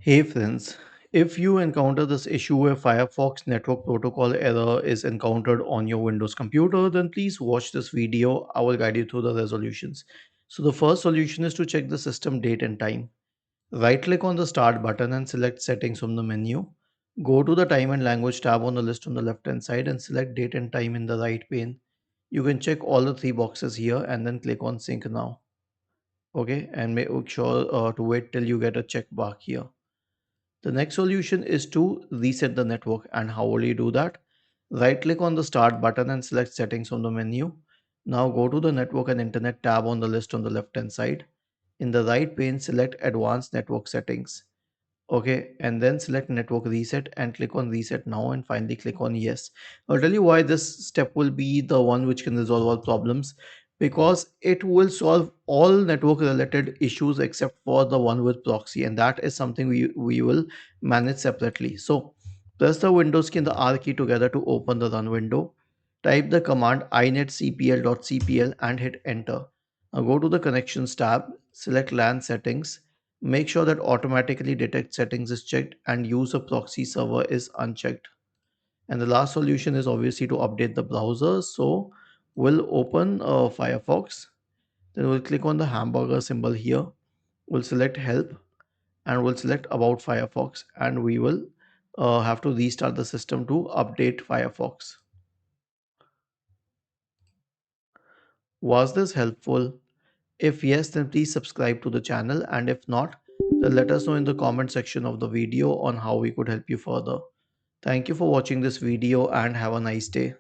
Hey friends, if you encounter this issue where Firefox Network Protocol Error is encountered on your Windows computer, then please watch this video. I will guide you through the resolutions. So the first solution is to check the system date and time. Right click on the Start button and select Settings from the menu. Go to the Time and Language tab on the list on the left hand side and select Date and Time in the right pane. You can check all the three boxes here and then click on Sync Now. Okay, and make sure to wait till you get a check mark here. The next solution is to reset the network. And how will you do that? Right click on the Start button and select Settings from the menu. Now go to the Network and Internet tab on the list on the left hand side. In the right pane, select Advanced Network Settings. Okay, and then select network reset and click on reset now and finally click on yes. I'll tell you why this step will be the one which can resolve all problems, because it will solve all network related issues except for the one with proxy, and that is something we will manage separately. So press the Windows key and the R key together to open the run window. Type the command inetcpl.cpl and hit enter. Now go to the connections tab, select LAN settings. Make sure that automatically detect settings is checked and use a proxy server is unchecked. And the last solution is obviously to update the browser. So we'll open Firefox. Then we'll click on the hamburger symbol here. We'll select help and we'll select about Firefox, and we will have to restart the system to update Firefox. Was this helpful? If yes, then please subscribe to the channel, and if not, then let us know in the comment section of the video on how we could help you further. Thank you for watching this video and have a nice day.